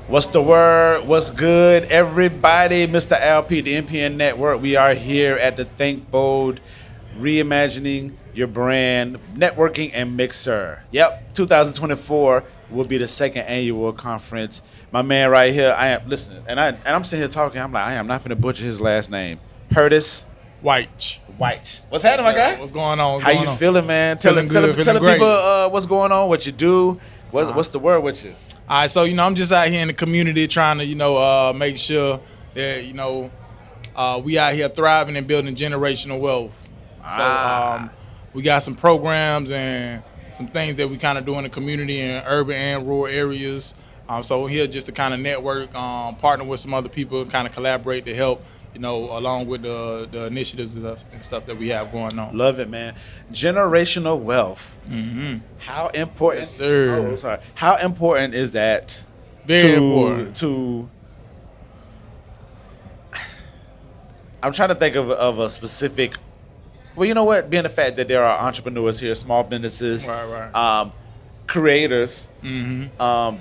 What's the word? What's good, everybody? Mr. LP, the MPN Network. We are here at the Think Bold, Reimagining Your Brand, Networking and Mixer. Yep, 2024 will be the second annual conference. My man right here, I'm sitting here talking. I'm like, I am not finna butcher his last name. Hurtis Wyche. Wyche. What's happening, my guy? What's going on? How you feeling, man? Tell the people what's going on, what you do. What's the word with you? All right, so I'm just out here in the community trying to make sure that we out here thriving and building generational wealth. So we got some programs and some things that we kind of do in the community in urban and rural areas. So we're here just to kind of network, partner with some other people, kind of collaborate to help. Along with the initiatives and stuff that we have going on. Love it, man. Generational wealth. Mm-hmm. How important? Yes, sir. Oh, sorry. How important is that? Very important. I'm trying to think of a specific. Well, you know what? Being the fact that there are entrepreneurs here, small businesses, right. Creators. Mm-hmm.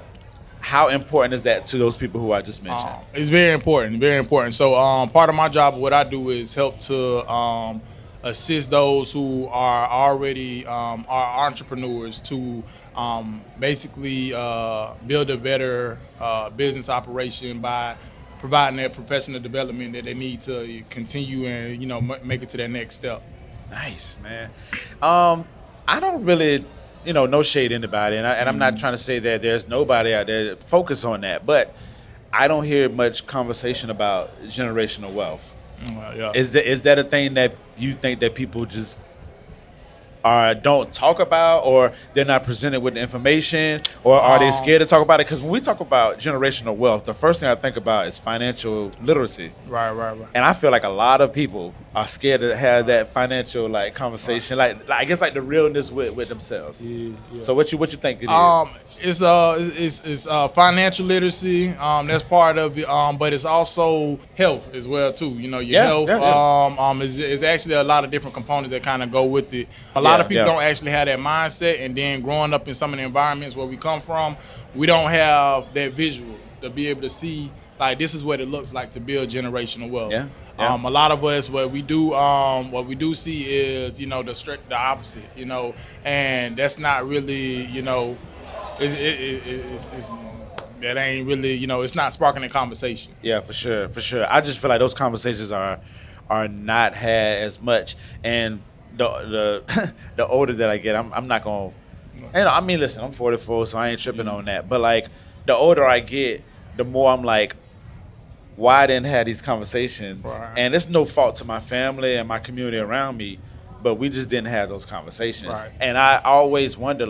How important is that to those people who I just mentioned? It's very important, very important. So part of my job, what I do is help to assist those who are already are entrepreneurs to basically build a better business operation by providing that professional development that they need to continue and make it to that next step. Nice, man. I don't really. No shade anybody, and I'm not trying to say that there's nobody out there that focus on that, but I don't hear much conversation about generational wealth. Yeah. Is that a thing that you think that people just don't talk about, or they're not presented with the information, or are they scared to talk about it? Because when we talk about generational wealth, the first thing I think about is financial literacy. Right. And I feel like a lot of people are scared to have that financial conversation, like I guess the realness with themselves. Yeah. So what you think it is? It's financial literacy. That's part of it. But it's also health as well too. Your health. Is actually a lot of different components that kind of go with it. A lot of people don't actually have that mindset, and then growing up in some of the environments where we come from, we don't have that visual to be able to see this is what it looks like to build generational wealth. Yeah. A lot of us, what we do see is the opposite. And that's not really it's that ain't really it's not sparking a conversation. Yeah, for sure. I just feel like those conversations are not had as much, and the the older that I get, I'm not gonna. Listen, I'm 44, so I ain't tripping on that. But the older I get, the more I'm like, why I didn't have these conversations? Right. And it's no fault to my family and my community around me, but we just didn't have those conversations. Right. And I always wonder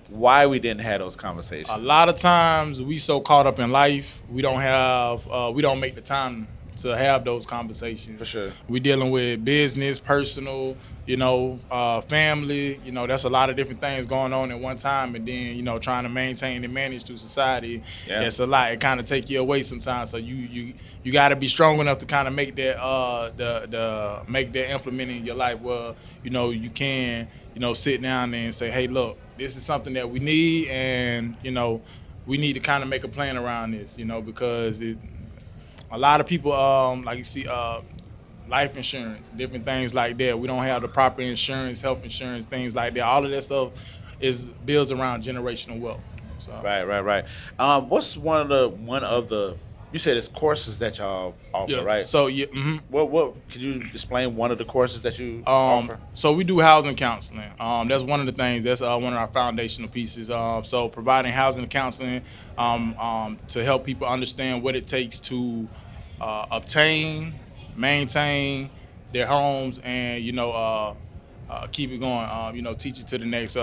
why we didn't have those conversations. A lot of times we so caught up in life, we don't make the time to have those conversations. For sure. We dealing with business, personal, family, that's a lot of different things going on at one time, and then, trying to maintain and manage through society. Yeah. It's a lot. It kind of take you away sometimes. So you got to be strong enough to kind of make that make that implement in your life where, you can, sit down and say, hey, look, this is something that we need, and, we need to kind of make a plan around this, because a lot of people, like you see, life insurance, different things like that. We don't have the proper insurance, health insurance, things like that. All of that stuff builds around generational wealth. So. Right. What's one of the you said it's courses that y'all offer, right? So What could you explain one of the courses that you offer? So we do housing counseling. That's one of the things. That's one of our foundational pieces. So providing housing counseling to help people understand what it takes to obtain, maintain their homes, and keep it going. Teach it to the next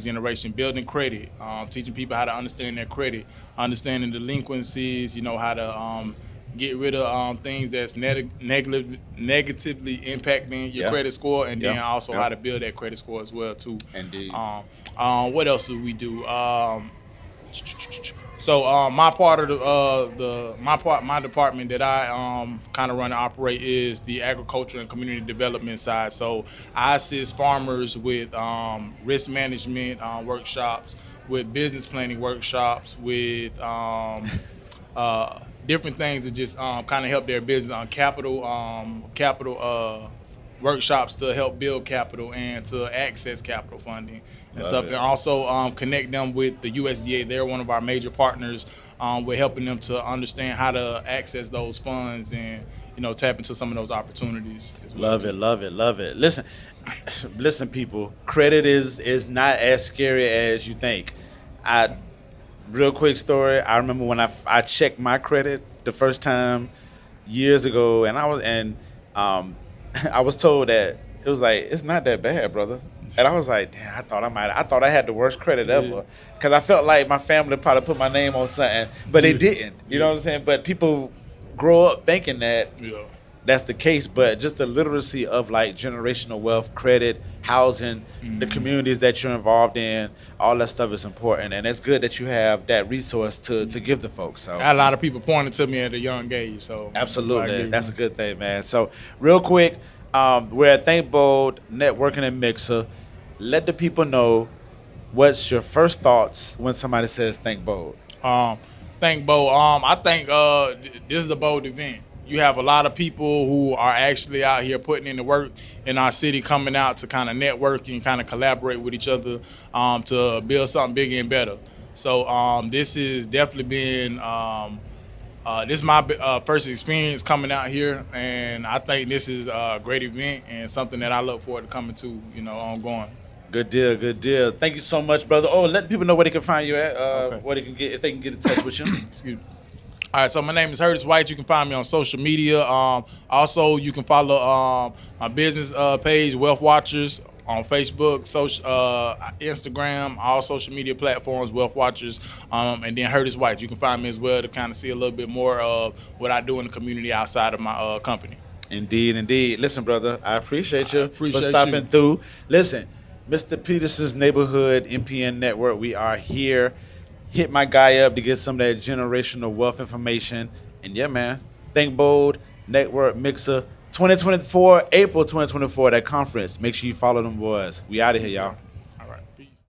generation. Building credit, teaching people how to understand their credit, understanding delinquencies. How to get rid of things that's negatively impacting your credit score, and then also how to build that credit score as well too. Indeed. What else do we do? So my part of my department that I kind of run and operate is the agriculture and community development side. So I assist farmers with risk management workshops, with business planning workshops, with different things to just kind of help their business on capital workshops to help build capital and to access capital funding and stuff. And also connect them with the USDA. They're one of our major partners. We're helping them to understand how to access those funds and tap into some of those opportunities. Love it. Listen, people. Credit is not as scary as you think. Real quick story. I remember when I checked my credit the first time years ago, and I was told that it was like, it's not that bad, brother. And I was like, damn, I thought I had the worst credit ever, because I felt like my family probably put my name on something, but they didn't. You know what I'm saying? But people grow up thinking that that's the case, but just the literacy of like generational wealth, credit, housing, the communities that you're involved in, all that stuff is important, and it's good that you have that resource to give the folks. So I had a lot of people pointing to me at a young age. So absolutely, that's a good thing, man. So real quick, we're at Think Bold Networking and Mixer. Let the people know what's your first thoughts when somebody says Think Bold. Think Bold. I think this is a bold event. You have a lot of people who are actually out here putting in the work in our city, coming out to kind of network and kind of collaborate with each other to build something bigger and better. So this has definitely been this is my first experience coming out here, and I think this is a great event and something that I look forward to coming to, ongoing. Good deal. Thank you so much, brother. Oh, let people know where they can find you at, where they can get, if they can get in touch with you. Excuse me. All right, so my name is Hurtis Wyche. You can find me on social media. Also, you can follow my business page, Wealth Watchers, on Facebook, Instagram, all social media platforms, Wealth Watchers, and then Hurtis Wyche. You can find me as well to kind of see a little bit more of what I do in the community outside of my company. Indeed. Listen, brother, I appreciate you for stopping through. Listen, Mr. Peterson's Neighborhood MPN Network, we are here. Hit my guy up to get some of that generational wealth information. And yeah, man, Think Bold Network Mixer 2024, April 2024, that conference. Make sure you follow them boys. We out of here, y'all.